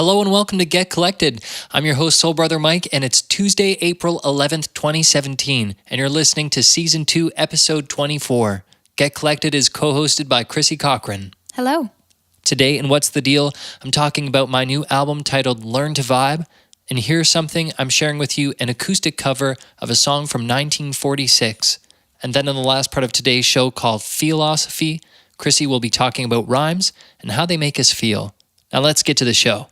Hello and welcome to Get Collected. I'm your host, Soul Brother Mike, and it's Tuesday, April 11th, 2017, and you're listening to Season 2, Episode 24. Get Collected is co-hosted by Chrissy Cochran. Hello. Today in What's the Deal, I'm talking about my new album titled Learn to Vibe, and here's something I'm sharing with you, an acoustic cover of a song from 1946. And then in the last part of today's show called Feelosophy, Chrissy will be talking about rhymes and how they make us feel. Now let's get to the show.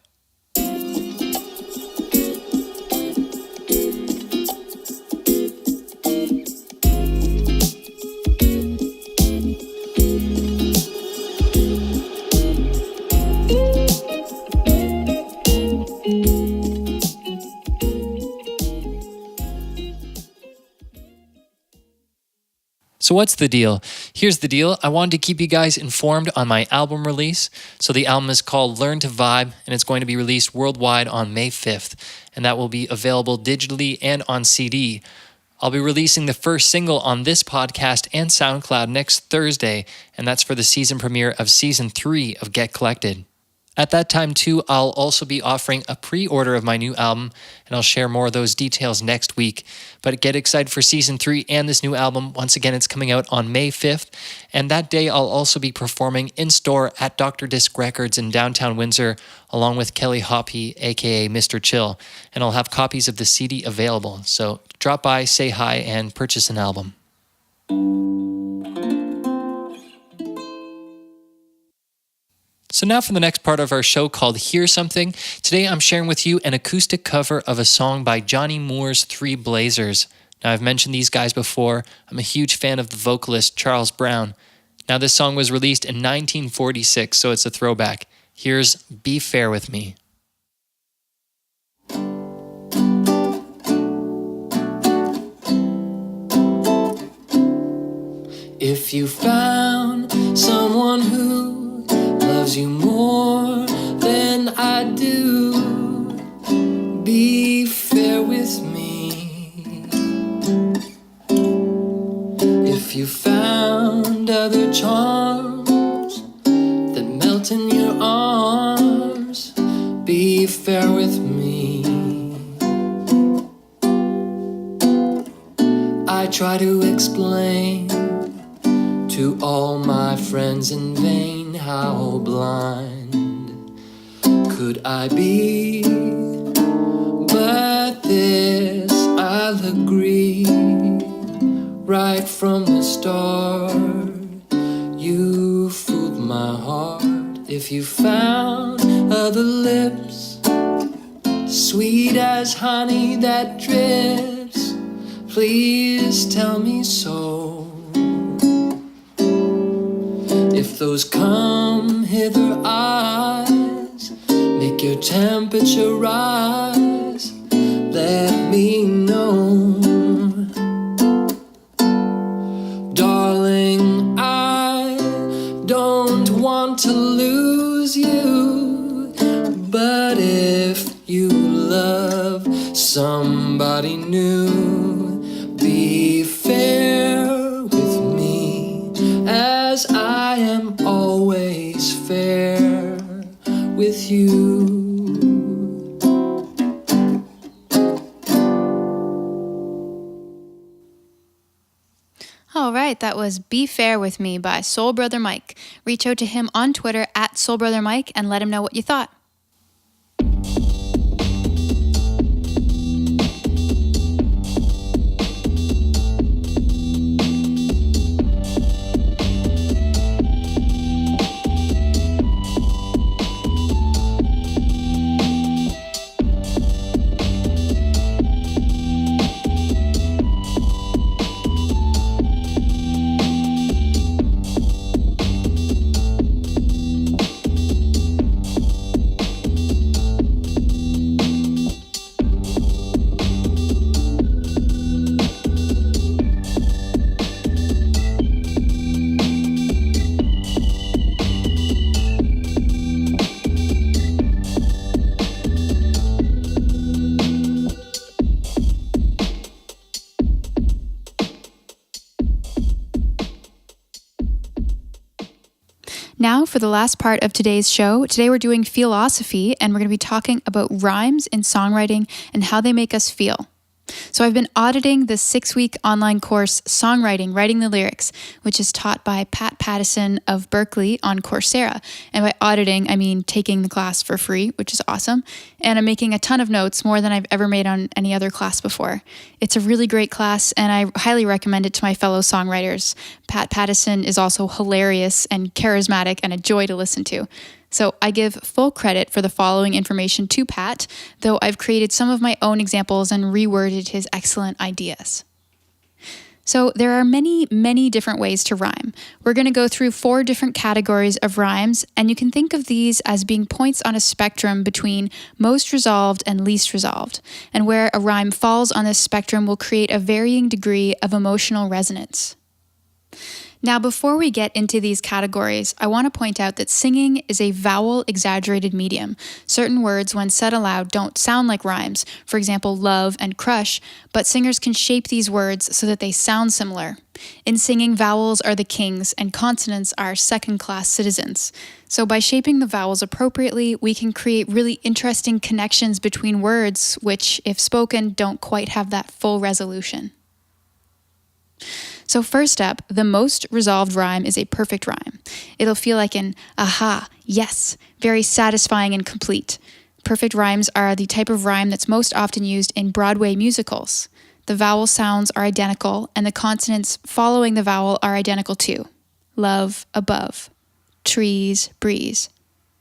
So what's the deal? Here's the deal. I wanted to keep you guys informed on my album release. So the album is called Learn to Vibe, and it's going to be released worldwide on May 5th. And that will be available digitally and on CD. I'll be releasing the first single on this podcast and SoundCloud next Thursday, and that's for the season premiere of Season 3 of Get Collected. At that time, too, I'll also be offering a pre-order of my new album, and I'll share more of those details next week. But get excited for Season 3 and this new album. Once again, it's coming out on May 5th, and that day I'll also be performing in-store at Dr. Disc Records in downtown Windsor, along with Kelly Hoppy, aka Mr. Chill, and I'll have copies of the CD available. So drop by, say hi, and purchase an album. So now for the next part of our show called Hear Something. Today I'm sharing with you an acoustic cover of a song by Johnny Moore's Three Blazers. Now I've mentioned these guys before. I'm a huge fan of the vocalist Charles Brown. Now this song was released in 1946, so it's a throwback. Here's Be Fair With Me. If you found someone who loves you more than I do, be fair with me. If you found other charms that melt in your arms, be fair with me. I try to explain to all my friends in vain how blind could I be, but this I'll agree. Right from the start, you fooled my heart. If you found other lips, sweet as honey that drips, please tell me so. If those come hither eyes make your temperature rise, let me know. Darling, I don't want to lose you, but if you love somebody new, be fair with me, as I am always fair with you. All right, that was Be Fair With Me by Soul Brother Mike. Reach out to him on Twitter at Soul Brother Mike and let him know what you thought. Now for the last part of today's show. Today we're doing Feelosophy, and we're going to be talking about rhymes in songwriting and how they make us feel. So I've been auditing the 6-week online course, Songwriting, Writing the Lyrics, which is taught by Pat Pattison of Berkeley on Coursera. And by auditing, I mean taking the class for free, which is awesome. And I'm making a ton of notes, more than I've ever made on any other class before. It's a really great class, and I highly recommend it to my fellow songwriters. Pat Pattison is also hilarious and charismatic and a joy to listen to. So I give full credit for the following information to Pat, though I've created some of my own examples and reworded his excellent ideas. So there are many, many different ways to rhyme. We're going to go through 4 different categories of rhymes, and you can think of these as being points on a spectrum between most resolved and least resolved. And where a rhyme falls on this spectrum will create a varying degree of emotional resonance. Now, before we get into these categories, I want to point out that singing is a vowel-exaggerated medium. Certain words, when said aloud, don't sound like rhymes, for example, love and crush, but singers can shape these words so that they sound similar. In singing, vowels are the kings and consonants are second-class citizens. So by shaping the vowels appropriately, we can create really interesting connections between words, which, if spoken, don't quite have that full resolution. So first up, the most resolved rhyme is a perfect rhyme. It'll feel like an aha, yes, very satisfying and complete. Perfect rhymes are the type of rhyme that's most often used in Broadway musicals. The vowel sounds are identical, and the consonants following the vowel are identical too. Love, above. Trees, breeze.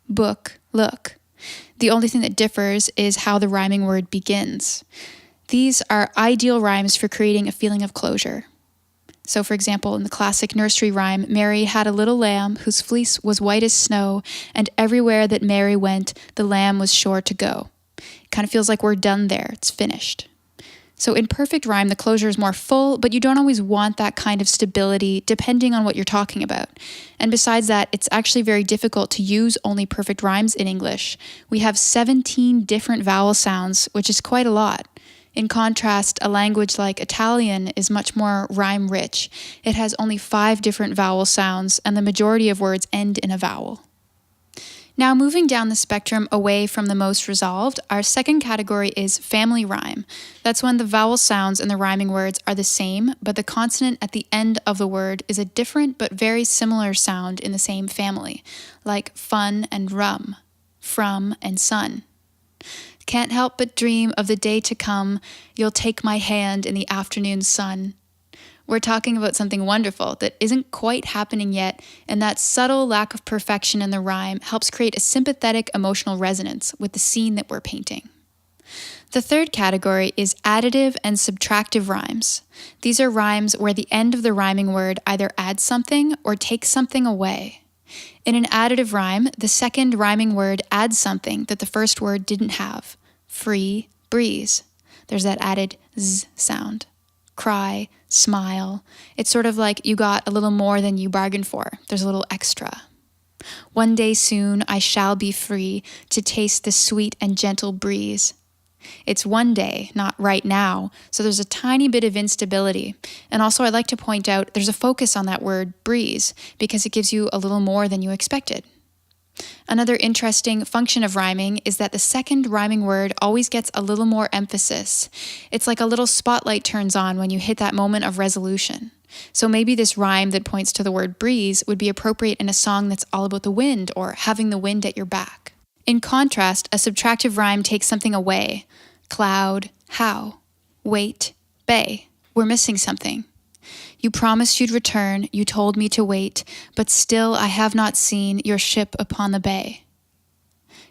Book, look. The only thing that differs is how the rhyming word begins. These are ideal rhymes for creating a feeling of closure. So, for example, in the classic nursery rhyme, Mary had a little lamb whose fleece was white as snow, and everywhere that Mary went, the lamb was sure to go. It kind of feels like we're done there. It's finished. So in perfect rhyme, the closure is more full, but you don't always want that kind of stability depending on what you're talking about. And besides that, it's actually very difficult to use only perfect rhymes in English. We have 17 different vowel sounds, which is quite a lot. In contrast, a language like Italian is much more rhyme-rich. It has only 5 different vowel sounds, and the majority of words end in a vowel. Now, moving down the spectrum away from the most resolved, our second category is family rhyme. That's when the vowel sounds in the rhyming words are the same, but the consonant at the end of the word is a different but very similar sound in the same family, like fun and rum, from and sun. Can't help but dream of the day to come, you'll take my hand in the afternoon sun. We're talking about something wonderful that isn't quite happening yet, and that subtle lack of perfection in the rhyme helps create a sympathetic emotional resonance with the scene that we're painting. The third category is additive and subtractive rhymes. These are rhymes where the end of the rhyming word either adds something or takes something away. In an additive rhyme, the second rhyming word adds something that the first word didn't have. Free, breeze. There's that added z sound. Cry, smile. It's sort of like you got a little more than you bargained for. There's a little extra. One day soon I shall be free to taste the sweet and gentle breeze. It's one day, not right now, so there's a tiny bit of instability. And also I'd like to point out there's a focus on that word breeze because it gives you a little more than you expected. Another interesting function of rhyming is that the second rhyming word always gets a little more emphasis. It's like a little spotlight turns on when you hit that moment of resolution. So maybe this rhyme that points to the word breeze would be appropriate in a song that's all about the wind or having the wind at your back. In contrast, a subtractive rhyme takes something away. Cloud, how. Wait, bay. We're missing something. You promised you'd return, you told me to wait, but still I have not seen your ship upon the bay.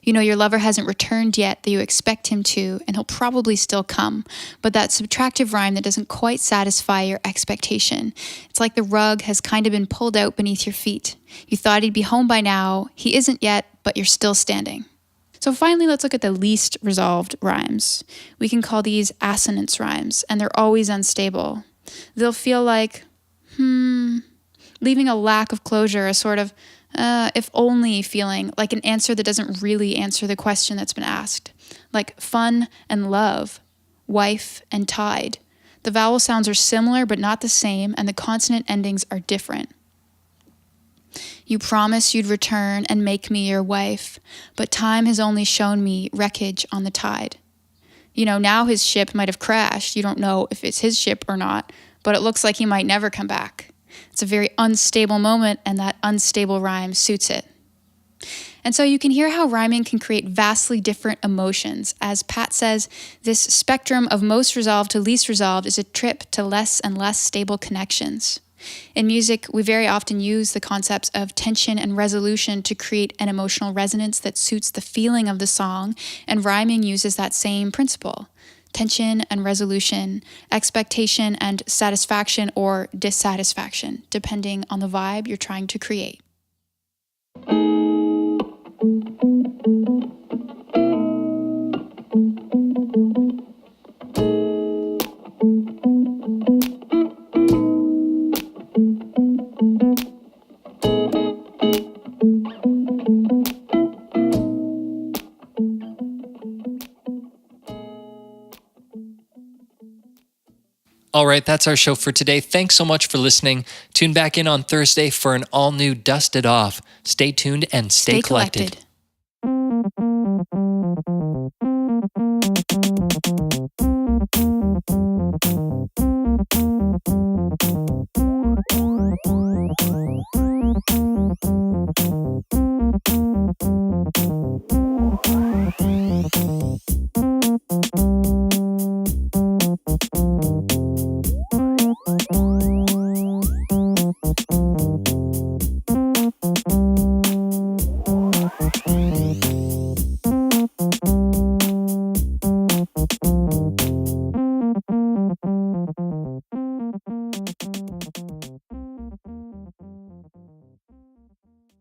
You know your lover hasn't returned yet, that you expect him to, and he'll probably still come, but that subtractive rhyme that doesn't quite satisfy your expectation. It's like the rug has kind of been pulled out beneath your feet. You thought he'd be home by now, he isn't yet, but you're still standing. So finally, let's look at the least resolved rhymes. We can call these assonance rhymes, and they're always unstable. They'll feel like, leaving a lack of closure, a sort of, if only feeling, like an answer that doesn't really answer the question that's been asked. Like fun and love, wife and tide. The vowel sounds are similar but not the same, and the consonant endings are different. You promised you'd return and make me your wife, but time has only shown me wreckage on the tide. Now his ship might have crashed. You don't know if it's his ship or not, but it looks like he might never come back. It's a very unstable moment, and that unstable rhyme suits it. And so you can hear how rhyming can create vastly different emotions. As Pat says, this spectrum of most resolved to least resolved is a trip to less and less stable connections. In music, we very often use the concepts of tension and resolution to create an emotional resonance that suits the feeling of the song, and rhyming uses that same principle. Tension and resolution, expectation and satisfaction or dissatisfaction, depending on the vibe you're trying to create. All right, that's our show for today. Thanks so much for listening. Tune back in on Thursday for an all-new Dust It Off. Stay tuned and stay collected.